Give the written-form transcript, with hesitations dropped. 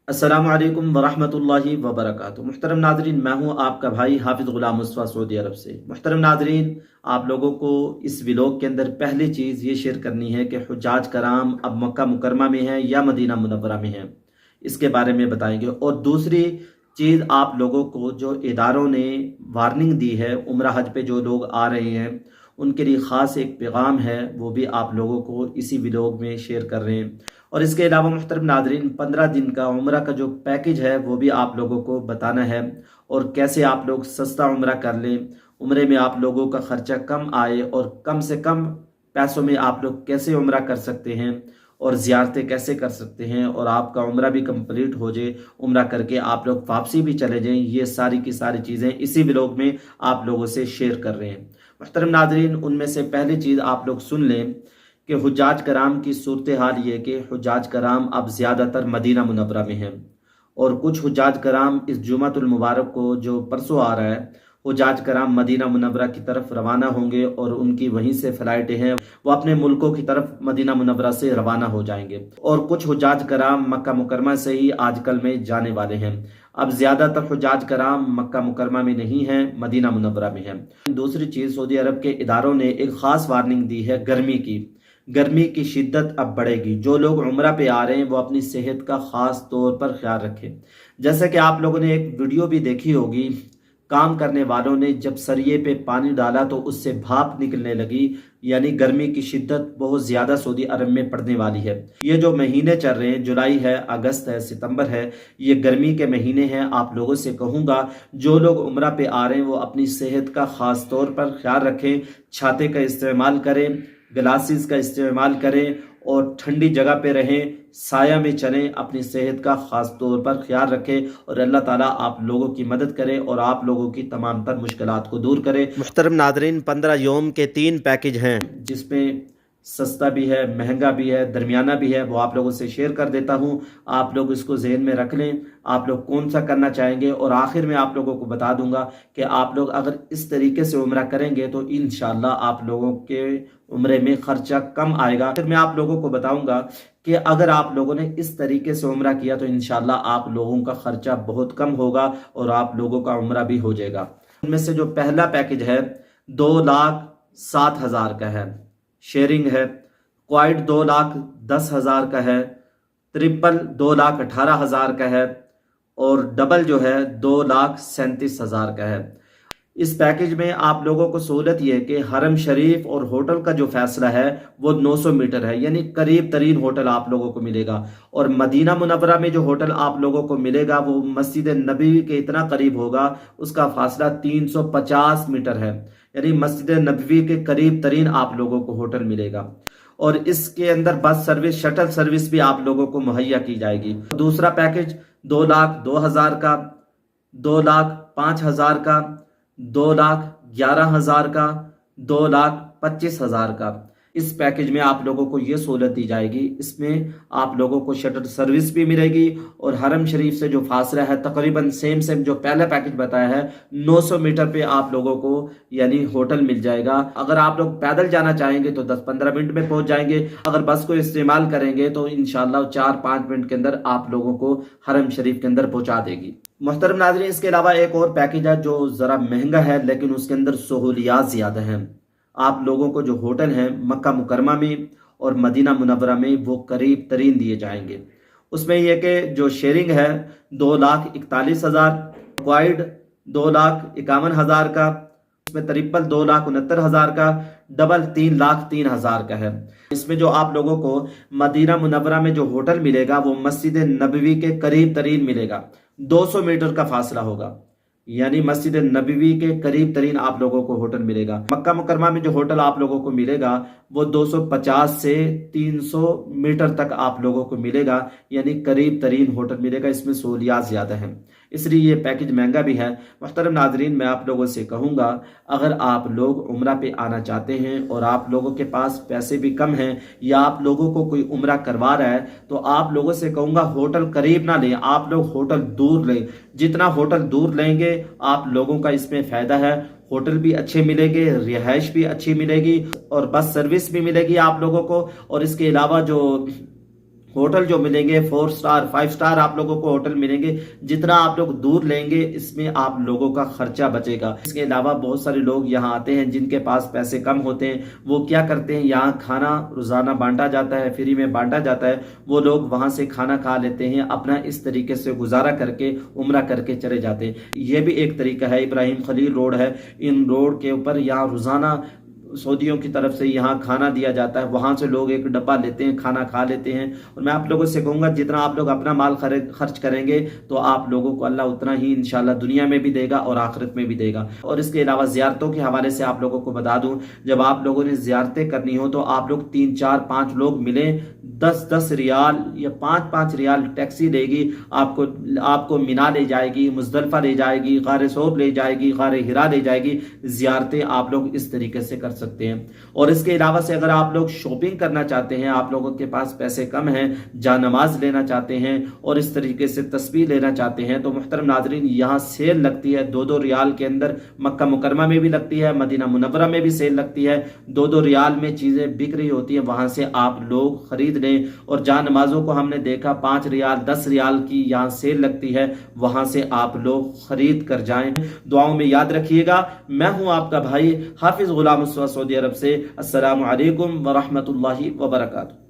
अस्सलाम वालेकुम वरहमतुल्लाहि वबरकातुहू। मुहतरम नाजरीन, मैं हूँ आपका भाई हाफिज़ गुलाम मुस्तफ़ा सऊदी अरब से। मुहतरम नाजरीन, आप लोगों को इस व्लॉग के अंदर पहली चीज़ ये शेयर करनी है कि हुज्जाज कराम अब मक्का मुकरमा में हैं या मदीना मुनव्वरा में हैं, इसके बारे में बताएंगे। और दूसरी चीज़, आप लोगों को जो इदारों ने वार्निंग दी है उम्रा हज पे जो लोग आ रहे हैं उनके लिए ख़ास एक पैगाम है, वो भी आप लोगों को इसी व्लॉग में शेयर कर रहे हैं। और इसके अलावा मुहतरम नाजरीन, 15 दिन का उम्रा का जो पैकेज है वो भी आप लोगों को बताना है, और कैसे आप लोग सस्ता उम्रा कर लें, उम्रे में आप लोगों का खर्चा कम आए और कम से कम पैसों में आप लोग कैसे उम्रा कर सकते हैं और ज़ियारतें कैसे कर सकते हैं, और आपका उम्रा भी कंप्लीट हो जाए, उम्रा करके आप लोग वापसी भी चले जाएं। ये सारी की सारी चीज़ें इसी व्लॉग में आप लोगों से शेयर कर रहे हैं। मुहतरम नाजरीन, उनमें से पहली चीज़ आप लोग सुन लें कि हुज्जाज कराम की सूरत हाल ये कि हुज्जाज कराम अब ज़्यादातर मदीना मुनव्वरा में हैं, और कुछ हुज्जाज कराम इस जुमातुल मुबारक को जो परसों आ रहा है, हुज्जाज कराम मदीना मुनव्वरा की तरफ रवाना होंगे, और उनकी वहीं से फ़्लाइटें हैं, वो अपने मुल्कों की तरफ मदीना मुनव्वरा से रवाना हो जाएंगे। और कुछ हुज्जाज कराम मक्का मुकरमा से ही आजकल में जाने वाले हैं। अब ज़्यादातर हुज्जाज कराम मक्का मुकरमा में नहीं हैं, मदीना मुनव्वरा में हैं। दूसरी चीज़, सऊदी अरब के इदारों ने एक ख़ास वार्निंग दी है गर्मी की शिद्दत अब बढ़ेगी। जो लोग उम्रा पे आ रहे हैं वो अपनी सेहत का ख़ास तौर पर ख्याल रखें। जैसे कि आप लोगों ने एक वीडियो भी देखी होगी, काम करने वालों ने जब सरिये पे पानी डाला तो उससे भाप निकलने लगी, यानी गर्मी की शिद्दत बहुत ज़्यादा सऊदी अरब में पड़ने वाली है। ये जो महीने चल रहे हैं, जुलाई है, अगस्त है, सितंबर है, ये गर्मी के महीने हैं। आप लोगों से कहूँगा, जो लोग उम्रा पे आ रहे हैं वो अपनी सेहत का ख़ास तौर पर ख्याल रखें, छाते का इस्तेमाल करें, ग्लासेस का इस्तेमाल करें, और ठंडी जगह पे रहें, साया में चलें, अपनी सेहत का ख़ास तौर पर ख्याल रखें, और अल्लाह ताला आप लोगों की मदद करे और आप लोगों की तमाम तर मुश्किलात को दूर करे। मुहतरम नादरीन, 15 योम के 3 पैकेज हैं, जिसमें सस्ता भी है, महंगा भी है, दरमियाना भी है, वो आप लोगों से शेयर कर देता हूँ। आप लोग इसको जहन में रख लें, आप लोग कौन सा करना चाहेंगे। और आखिर में आप लोगों को बता दूंगा कि आप लोग अगर इस तरीके से उम्रा करेंगे तो इंशाल्लाह आप लोगों के उम्रे में खर्चा कम आएगा। फिर मैं आप लोगों को बताऊंगा कि अगर आप लोगों ने इस तरीके से उम्रा किया तो इंशाल्लाह आप लोगों का खर्चा बहुत कम होगा और आप लोगों का उम्रा भी हो जाएगा। उनमें से जो पहला पैकेज है 2,07,000 का है, शेयरिंग है। क्वाइट 2,10,000 का है। ट्रिपल 2,18,000 का है। और डबल जो है 2,37,000 का है। इस पैकेज में आप लोगों को सहूलत ये है कि हरम शरीफ और होटल का जो फैसला है वो 900 मीटर है, यानी करीब तरीन होटल आप लोगों को मिलेगा। और मदीना मुनव्वरा में जो होटल आप लोगों को मिलेगा वो मस्जिद नबवी के इतना करीब होगा, उसका फासला 350 मीटर है, यानी मस्जिद नबवी के करीब तरीन आप लोगों को होटल मिलेगा। और इसके अंदर बस सर्विस, शटल सर्विस भी आप लोगों को मुहैया की जाएगी। दूसरा पैकेज 2,02,000 का, 2,05,000 का, 2,11,000 का, 2,25,000 का। इस पैकेज में आप लोगों को ये सहूलत दी जाएगी, इसमें आप लोगों को शटल सर्विस भी मिलेगी, और हरम शरीफ से जो फासला है तकरीबन सेम जो पहला पैकेज बताया है 900 मीटर पे आप लोगों को यानी होटल मिल जाएगा। अगर आप लोग पैदल जाना चाहेंगे तो 10-15 मिनट में पहुंच जाएंगे। अगर बस को इस्तेमाल करेंगे तो इंशाल्लाह 4-5 मिनट के अंदर आप लोगों को हरम शरीफ के अंदर पहुंचा देगी। मुहतरम नाज़रीन, इसके अलावा एक और पैकेज है जो ज़रा महंगा है, लेकिन उसके अंदर सहूलियात ज़्यादा हैं। आप लोगों को जो होटल हैं मक्का मुकरमा में और मदीना मुनव्वरा में वो करीब तरीन दिए जाएंगे। उसमें यह कि जो शेयरिंग है 2,41,000, क्वाइड 2,51,000 का, उसमें ट्रिपल 2,69,000 का, डबल 3,03,000 का है। इसमें जो आप लोगों को मदीना मुनव्वरा में जो होटल मिलेगा वो मस्जिद नबवी के करीब तरीन मिलेगा, 200 मीटर का फासला होगा, यानी मस्जिद नबवी के करीब तरीन आप लोगों को होटल मिलेगा। मक्का मुकरमा में जो होटल आप लोगों को मिलेगा वो 250 से 300 मीटर तक आप लोगों को मिलेगा, यानी करीब तरीन होटल मिलेगा। इसमें सहूलियात ज़्यादा हैं, इसलिए ये पैकेज महंगा भी है। मुहतरम नाजरीन, मैं आप लोगों से कहूँगा, अगर आप लोग उम्रा पे आना चाहते हैं और आप लोगों के पास पैसे भी कम हैं, या आप लोगों को कोई उम्रा करवा रहा है, तो आप लोगों से कहूँगा होटल करीब ना लें, आप लोग होटल दूर लें। जितना होटल दूर लेंगे आप लोगों का इसमें फ़ायदा है। होटल भी अच्छे मिलेंगे, रिहाइश भी अच्छी मिलेगी, और बस सर्विस भी मिलेगी आप लोगों को। और इसके अलावा जो होटल जो मिलेंगे 4 स्टार 5 स्टार आप लोगों को होटल मिलेंगे। जितना आप लोग दूर लेंगे इसमें आप लोगों का खर्चा बचेगा। इसके अलावा बहुत सारे लोग यहाँ आते हैं जिनके पास पैसे कम होते हैं, वो क्या करते हैं, यहाँ खाना रोजाना बांटा जाता है, फ्री में बांटा जाता है, वो लोग वहां से खाना खा लेते हैं, अपना इस तरीके से गुजारा करके उम्रा करके चले जाते हैं। ये भी एक तरीका है। इब्राहिम खलील रोड है, इन रोड के ऊपर यहाँ रोजाना सऊदियों की तरफ से यहाँ खाना दिया जाता है, वहां से लोग एक डब्बा लेते हैं, खाना खा लेते हैं। और मैं आप लोगों से कहूंगा जितना आप लोग अपना माल खर्च करेंगे तो आप लोगों को अल्लाह उतना ही इंशाल्लाह दुनिया में भी देगा और आखिरत में भी देगा। और इसके अलावा ज़ियारतों के हवाले से आप लोगों को बता दूं, जब आप लोगों ने ज़ियारतें करनी हो तो आप लोग 3 4 5 लोग मिलें, 10 रियाल या 5 रियाल टैक्सी लेगी, आपको मिना ले जाएगी, मुजदलफा ले जाएगी, गारे सौर ले जाएगी, गारे हिरा ले जाएगी। ज़ियारतें आप लोग इस तरीके से कर सकते हैं। और इसके अलावा से अगर आप लोग शॉपिंग करना चाहते हैं, आप लोगों के पास पैसे कम हैं, जानमाज लेना चाहते हैं और इस तरीके से तस्बीह लेना चाहते हैं, तो मुहतरम नाज़रीन यहाँ सेल लगती है 2-2 रियाल के अंदर। मक्का मुकरमा में भी लगती है, मदीना मुनव्वरा में भी सेल लगती है। 2-2 रियाल में चीजें बिक रही होती है, वहां से आप लोग खरीद लें। और जान नमाजों को हमने देखा 5 रियाल 10 रियाल की यहाँ सेल लगती है, वहां से आप लोग खरीद कर जाएं। दुआओं में याद रखिएगा। मैं हूं आपका भाई हाफिज गुलाम मुस्तफा सऊदी अरब से। अस्सलामु अलैकुम व रहमतुल्लाहि व बरकातुहू।